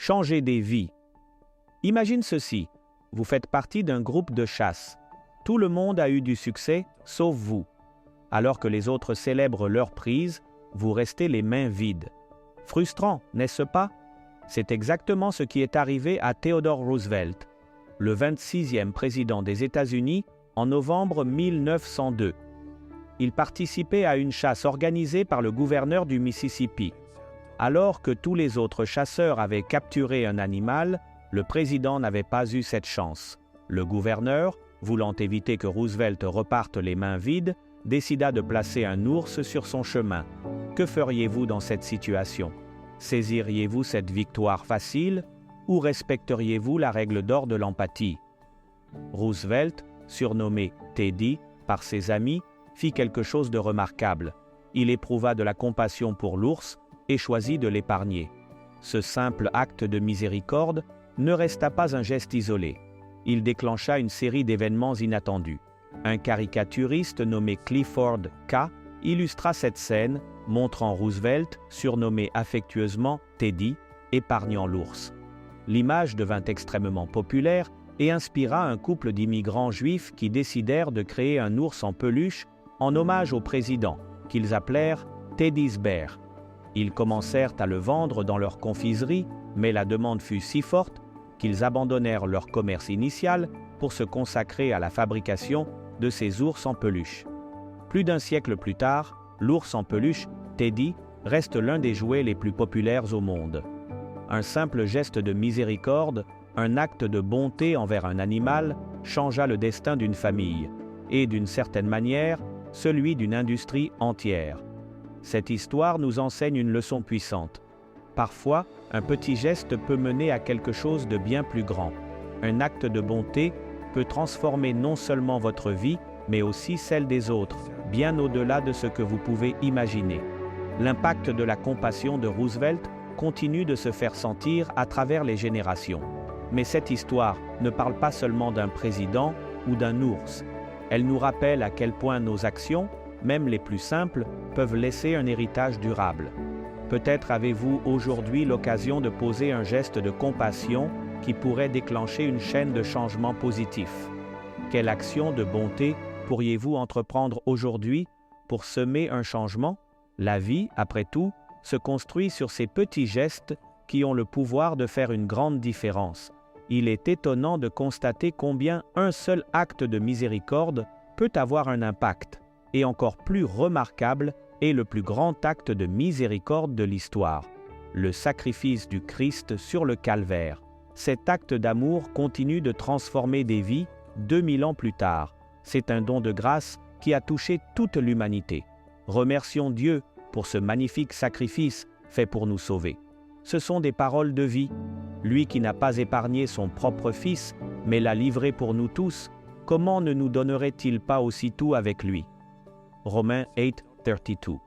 Changer des vies. Imagine ceci, vous faites partie d'un groupe de chasse. Tout le monde a eu du succès, sauf vous. Alors que les autres célèbrent leur prise, vous restez les mains vides. Frustrant, n'est-ce pas? C'est exactement ce qui est arrivé à Theodore Roosevelt, le 26e président des États-Unis, en novembre 1902. Il participait à une chasse organisée par le gouverneur du Mississippi. Alors que tous les autres chasseurs avaient capturé un animal, le président n'avait pas eu cette chance. Le gouverneur, voulant éviter que Roosevelt reparte les mains vides, décida de placer un ours sur son chemin. Que feriez-vous dans cette situation? Saisiriez-vous cette victoire facile ou respecteriez-vous la règle d'or de l'empathie? Roosevelt, surnommé Teddy par ses amis, fit quelque chose de remarquable. Il éprouva de la compassion pour l'ours et choisit de l'épargner. Ce simple acte de miséricorde ne resta pas un geste isolé. Il déclencha une série d'événements inattendus. Un caricaturiste nommé Clifford K. illustra cette scène, montrant Roosevelt, surnommé affectueusement Teddy, épargnant l'ours. L'image devint extrêmement populaire et inspira un couple d'immigrants juifs qui décidèrent de créer un ours en peluche en hommage au président, qu'ils appelèrent Teddy's Bear. Ils commencèrent à le vendre dans leur confiserie, mais la demande fut si forte qu'ils abandonnèrent leur commerce initial pour se consacrer à la fabrication de ces ours en peluche. Plus d'un siècle plus tard, l'ours en peluche, Teddy, reste l'un des jouets les plus populaires au monde. Un simple geste de miséricorde, un acte de bonté envers un animal, changea le destin d'une famille, et d'une certaine manière, celui d'une industrie entière. Cette histoire nous enseigne une leçon puissante. Parfois, un petit geste peut mener à quelque chose de bien plus grand. Un acte de bonté peut transformer non seulement votre vie, mais aussi celle des autres, bien au-delà de ce que vous pouvez imaginer. L'impact de la compassion de Roosevelt continue de se faire sentir à travers les générations. Mais cette histoire ne parle pas seulement d'un président ou d'un ours. Elle nous rappelle à quel point nos actions, même les plus simples, peuvent laisser un héritage durable. Peut-être avez-vous aujourd'hui l'occasion de poser un geste de compassion qui pourrait déclencher une chaîne de changements positifs. Quelle action de bonté pourriez-vous entreprendre aujourd'hui pour semer un changement? La vie, après tout, se construit sur ces petits gestes qui ont le pouvoir de faire une grande différence. Il est étonnant de constater combien un seul acte de miséricorde peut avoir un impact, et encore plus remarquable est le plus grand acte de miséricorde de l'histoire, le sacrifice du Christ sur le calvaire. Cet acte d'amour continue de transformer des vies 2000 ans plus tard. C'est un don de grâce qui a touché toute l'humanité. Remercions Dieu pour ce magnifique sacrifice fait pour nous sauver. Ce sont des paroles de vie. Lui qui n'a pas épargné son propre Fils, mais l'a livré pour nous tous, comment ne nous donnerait-il pas aussi tout avec lui? Romains 8:32.